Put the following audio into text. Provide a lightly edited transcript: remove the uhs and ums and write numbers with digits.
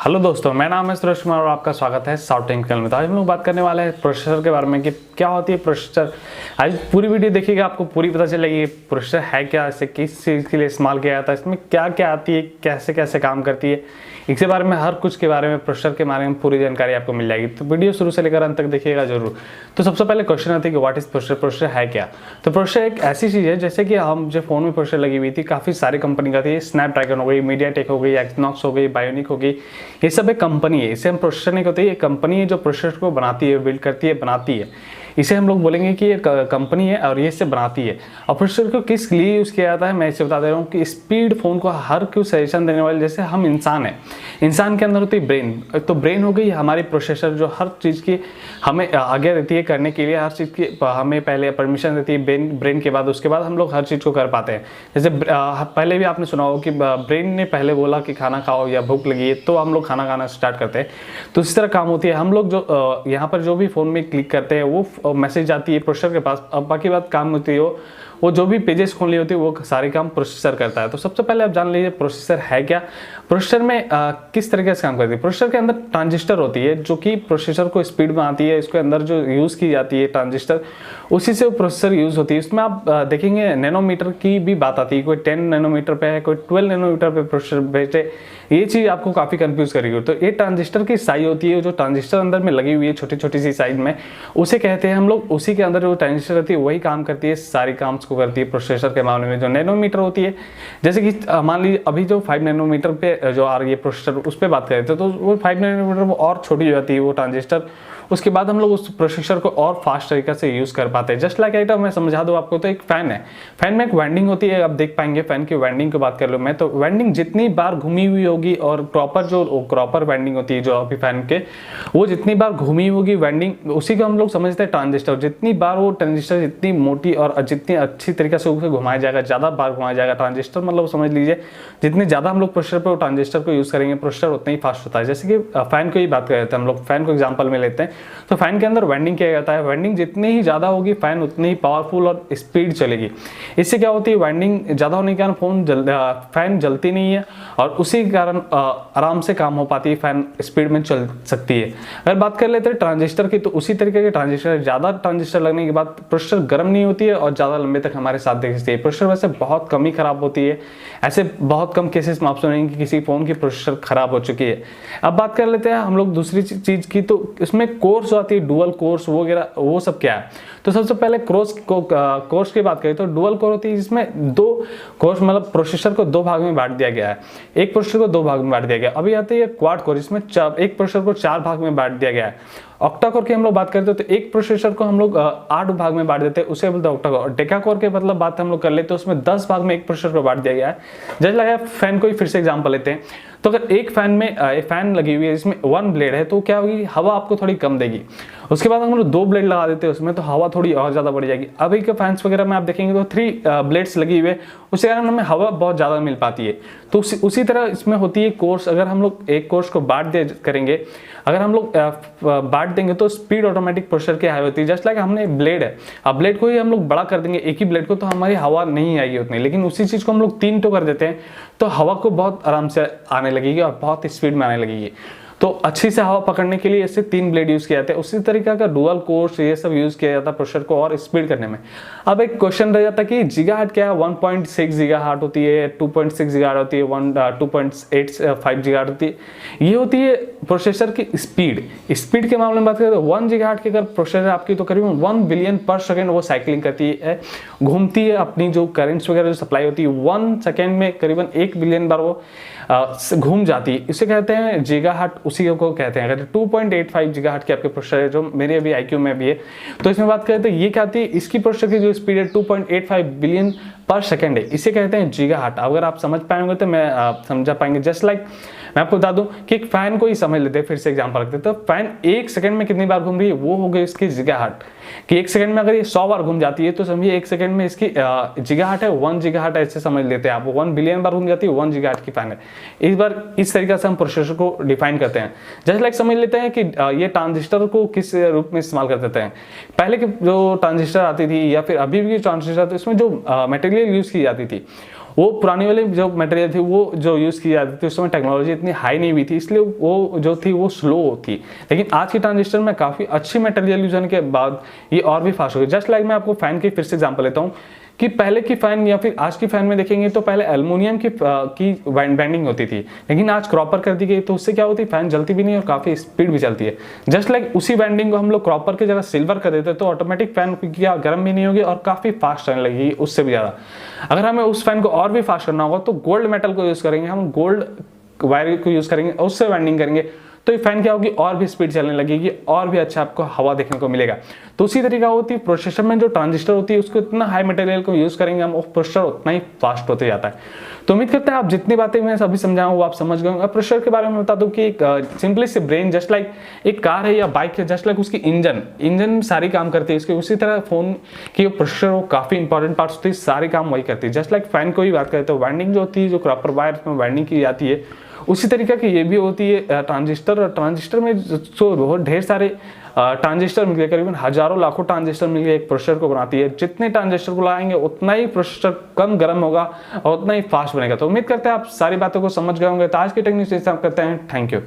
Hello दोस्तों, मैं नाम है सुरेश कुमार और आपका स्वागत है साउथ टेक्निकल में। तो आज हम लोग बात करने वाले हैं प्रोसेसर के बारे में कि क्या होती है प्रोसेसर। आज पूरी वीडियो देखिएगा, आपको पूरी पता चलेगी प्रोसेसर है क्या, इसे किस चीज़ के लिए इस्तेमाल किया जाता है, इसमें क्या क्या आती है, कैसे कैसे काम करती है, इसके बारे में हर कुछ के बारे में प्रोसेसर के बारे में पूरी जानकारी आपको मिल जाएगी। तो वीडियो शुरू से लेकर अंत तक देखिएगा जरूर। तो सबसे पहले क्वेश्चन आती है कि व्हाट इज प्रोसेसर। प्रोसेसर है क्या? तो प्रोसेसर एक ऐसी चीज़ है जैसे कि हम जो फोन में प्रोसेसर लगी हुई थी, काफ़ी सारी कंपनी का थी। स्नैपड्रैगन हो गई, मीडियाटेक हो गई, एक्सनॉक्स हो गई, बायोनिक हो गई, ये सब एक कंपनी है। इसे हम प्रोसेसर नहीं कहते, ये कंपनी है जो प्रोसेसर को बनाती है, बिल्ड करती है, बनाती है। इसे हम लोग बोलेंगे कि ये कंपनी है और ये इसे बनाती है। और प्रोसेसर को किस लिए यूज़ किया जाता है मैं इसे बता दे रहा हूँ कि स्पीड फोन को हर कोई सजेशन देने वाले, जैसे हम इंसान हैं, इंसान के अंदर होती है ब्रेन। तो ब्रेन हो गई हमारी प्रोसेसर जो हर चीज़ की हमें आगे रहती है करने के लिए, हर चीज़ की हमें पहले परमिशन देती है ब्रेन के बाद, उसके बाद हम लोग हर चीज़ को कर पाते हैं। जैसे पहले भी आपने सुना हो कि ब्रेन ने पहले बोला कि खाना खाओ या भूख लगी है तो हम लोग खाना खाना स्टार्ट करते हैं। तो इस तरह काम होती है। हम लोग जो यहाँ पर जो भी फ़ोन में क्लिक करते हैं वो मैसेज आती है प्रोसेसर के पास। अब बाकी बात काम होती है वो जो भी पेजेस खोलनी होती है वो सारे काम प्रोसेसर करता है। तो सबसे पहले आप जान लीजिए प्रोसेसर है क्या। प्रोसेसर में किस तरीके से काम करती है। प्रोसेसर के अंदर ट्रांजिस्टर होती है जो कि प्रोसेसर को स्पीड में आती है। इसके अंदर जो यूज़ की जाती है ट्रांजिस्टर, उसी से वो प्रोसेसर यूज़ होती है। इसमें आप देखेंगे नैनोमीटर की भी बात आती है। कोई 10 नैनोमीटर पे है, कोई 12 नैनोमीटर पे प्रोसेसर भेजे। ये चीज़ आपको काफ़ी कंफ्यूज करेगी। तो ये ट्रांजिस्टर की साइज होती है, जो ट्रांजिस्टर अंदर में लगी हुई है छोटी छोटी सी साइज में, उसे कहते हैं हम लोग। उसी के अंदर जो ट्रांजिस्टर रहती है वही काम करती है, सारी काम को करती है प्रोसेसर के मामले में। जो नैनोमीटर होती है, जैसे कि मान लीजिए अभी जो 5 नैनोमीटर पे जो आ रही है प्रोसेसर, उस पर बात करें तो वो 5 नैनोमीटर वो और छोटी हो जाती है वो ट्रांजिस्टर। उसके बाद हम लोग उस प्रोसेसर को और फास्ट तरीके से यूज़ कर पाते हैं। जस्ट लाइक आइटम मैं समझा दूँ आपको, तो एक फ़ैन है, फैन में एक वाइंडिंग होती है। आप देख पाएंगे फैन की वाइंडिंग की बात कर लो मैं, तो वाइंडिंग जितनी बार घूमी हुई होगी और प्रॉपर वाइंडिंग होती है जो अभी फैन के, वो जितनी बार घूमी होगी वाइंडिंग, उसी को हम लोग समझते हैं ट्रांजिस्टर। जितनी बार वो ट्रांजिस्टर जितनी मोटी और जितनी अच्छी तरीके से उसे घुमाया जाएगा, ज़्यादा बार घुमाया जाएगा ट्रांजिस्टर, मतलब समझ लीजिए जितनी ज़्यादा हम लोग प्रोसेसर पर ट्रांजिस्टर को यूज़ करेंगे प्रोसेसर उतना ही फास्ट होता है। जैसे कि फैन की बात कर रहे थे हम लोग, फैन को एग्जाम्पल में लेते हैं। तो फैन के अंदर वाइंडिंग किया जाता है। वाइंडिंग जितनी ही ज़्यादा होगी फैन उतनी ही पावरफुल और स्पीड चलेगी। इससे क्या होती है, वाइंडिंग ज़्यादा होने के कारण फैन जलती नहीं है और उसी के कारण आराम से काम हो पाती है, फैन स्पीड में चल सकती है। अगर बात कर लेते हैं ट्रांजिस्टर की, तो उसी तरीके के ट्रांजिस्टर, ज़्यादा ट्रांजिस्टर लगने के बाद प्रोसेसर गर्म नहीं होती है और ज़्यादा लंबे तक हमारे साथ दे सकती है। प्रोसेसर वैसे बहुत कम ही खराब होती है। ऐसे बहुत कम केसेस में आप सुनेंगे कि किसी फ़ोन की प्रोसेसर खराब हो चुकी है। अब बात कर लेते हैं हम लोग दूसरी चीज़ की, तो इसमें कोर्स आती है, डुअल कोर्स वगैरह, वो सब क्या है। तो सबसे पहले कोर्स की बात करें तो डुअल कोर होती है, जिसमें 2 कोर्स, मतलब प्रोसेसर को 2 भाग में बांट दिया गया है। एक प्रोसेसर को 2 भाग में बांट दिया गया। अभी आती है क्वाड कोर, जिसमें एक प्रोसेसर को 4 भाग में बांट दिया गया है। ऑक्टा कोर की हम लोग बात करते हैं तो एक प्रोसेसर को हम लोग 8 भाग में बांट देते हैं, उसे बोलते हैं ऑक्टा कोर। डेका कोर के मतलब बात हम लोग कर लेते हैं, उसमें 10 भाग में एक प्रोसेसर को बांट दिया गया है। जैसे लगा फैन को ही फिर से एग्जांपल लेते हैं, तो अगर एक फैन में एक फैन लगी हुई है जिसमें 1 ब्लेड है, तो क्या होगी, हवा आपको थोड़ी कम देगी। उसके बाद हम लोग 2 ब्लेड लगा देते हैं उसमें, तो हवा थोड़ी और ज़्यादा बढ़ जाएगी। अभी के फैंस वगैरह में आप देखेंगे तो 3 ब्लेड्स लगी हुई है, उसके कारण हमें हवा बहुत ज़्यादा मिल पाती है। तो उसी तरह इसमें होती है कोर्स। अगर हम लोग एक कोर्स को करेंगे, अगर हम लोग बांट देंगे तो स्पीड ऑटोमेटिक प्रोसेसर की हाई होती है। जस्ट लाइक हमने ब्लेड है, अब ब्लेड को ही हम लोग बड़ा कर देंगे, एक ही ब्लेड को, तो हमारी हवा नहीं आएगी उतनी। लेकिन उसी चीज़ को हम लोग 3 कर देते हैं तो हवा को बहुत आराम से आने लगेगी और बहुत स्पीड में आने लगेगी। तो अच्छी से हवा पकड़ने के लिए ऐसे 3 ब्लेड यूज़ किए जाते हैं। उसी तरीके का डुअल कोर्स ये सब यूज़ किया जाता है प्रोसेसर को और स्पीड करने में। अब एक क्वेश्चन रह जाता है कि गीगाहर्ट्ज़ क्या है। 1.6 गीगाहर्ट्ज़ होती है, 2.6 गीगाहर्ट्ज़ होती है, 2.85 गीगाहर्ट्ज़ होती है। ये होती है प्रोसेसर की स्पीड। स्पीड के मामले में बात करें तो 1 गीगाहर्ट्ज़ की अगर प्रोसेसर आपकी, तो करीबन 1 बिलियन पर सेकेंड वो साइकिलिंग करती है, घूमती है। अपनी जो करंट्स वगैरह जो सप्लाई होती है 1 सेकेंड में करीबन 1 बिलियन बार वो घूम जाती है। इसे कहते हैं गीगाहर्ट्ज़, उसी को कहते हैं। अगर 2.85 गीगाहर्ट्ज़ की आपके प्रोसेसर है, जो मेरे अभी IQ में भी है, तो इसमें बात करें तो ये क्या आती है, इसकी प्रोसेसर की जो स्पीड है 2.85 बिलियन पर सेकेंड है। इसे कहते हैं गीगाहर्ट्ज़। अगर आप समझ पाएंगे तो मैं समझा पाएंगे। जस्ट लाइक मैं आपको बता दूं कि एक फैन को ही समझ लेते हैं, फिर से एग्जांपल रखते हैं। तो फैन 1 सेकंड में कितनी बार घूम रही है, वो हो गई इसकी गीगाहर्ट्ज़। कि 1 सेकंड में अगर ये 100 बार घूम जाती है तो समझिए 1 सेकंड में इसकी गीगाहर्ट्ज़ है 1 गीगाहर्ट्ज़, ऐसे समझ लेते हैं आप। 1 बिलियन बार घूम जाती है, 1 गीगाहर्ट्ज़ की फैन है। इस बार इस तरीके से हम प्रोसेसर को डिफाइन करते हैं। जैसे लाइक समझ लेते हैं कि ये ट्रांजिस्टर को किस रूप में इस्तेमाल कर देते हैं। पहले के जो ट्रांजिस्टर आती थी या फिर अभी भी ट्रांजिस्टर, तो इसमें जो मटेरियल यूज की जाती थी वो पुरानी वाली जो मटेरियल थी वो जो यूज़ की जाती थी उस समय टेक्नोलॉजी इतनी हाई नहीं हुई थी, इसलिए वो जो थी वो स्लो थी। लेकिन आज की ट्रांजिस्टर में काफ़ी अच्छी मटेरियल यूज होने के बाद ये और भी फास्ट हो गई। जस्ट लाइक मैं आपको फैन की फिर से एग्जाम्पल लेता हूँ कि पहले की फैन या फिर आज की फैन में देखेंगे तो पहले एल्युमिनियम की बैंडिंग होती थी, लेकिन आज क्रॉपर कर दी गई, तो उससे क्या होती है फैन जलती भी नहीं और काफ़ी स्पीड भी चलती है। जस्ट लाइक उसी बैंडिंग को हम लोग क्रॉपर की जगह सिल्वर कर देते तो ऑटोमेटिक फैन क्या गर्म भी नहीं होगी और काफ़ी फास्ट चलने लगेगी उससे भी ज़्यादा। अगर हमें उस फैन को और भी फास्ट करना होगा तो गोल्ड मेटल को यूज़ करेंगे, हम गोल्ड वायर को यूज़ करेंगे, उससे बैंडिंग करेंगे तो ये फैन क्या होगी और भी स्पीड चलने लगेगी और भी अच्छा आपको हवा देखने को मिलेगा। तो उसी तरीका होती है प्रोसेसर में जो ट्रांजिस्टर होती है उसको इतना हाई मटेरियल को यूज करेंगे हम, प्रोसेसर उतना ही फास्ट होते जाता है। तो उम्मीद करते हैं आप जितनी बातें मैं सभी समझाऊँ वो आप समझ गए होंगे। प्रोसेसर के बारे में बता दूं कि एक सिंपली सी ब्रेन जस्ट लाइक एक कार है या बाइक है, जस्ट लाइक उसकी इंजन सारी काम करती है उसके, उसी तरह फोन की प्रोसेसर वो काफी इंपॉर्टेंट पार्ट्स होती है, सारे काम वही करती है। जस्ट लाइक फैन को ही बात करें तो वाइंडिंग जो होती है जो कॉपर वायर में वाइंडिंग की जाती है उसी तरीके की ये भी होती है ट्रांजिस्टर। और ट्रांजिस्टर में जो बहुत ढेर सारे ट्रांजिस्टर मिल गए, करीबन हजारों लाखों ट्रांजिस्टर मिल गए एक प्रोसेसर को बनाती है। जितने ट्रांजिस्टर को लाएंगे उतना ही प्रोसेसर कम गर्म होगा और उतना ही फास्ट बनेगा। तो उम्मीद करते हैं आप सारी बातों को समझ गए होंगे। तो आज की टेक्निक करते हैं। Thank you.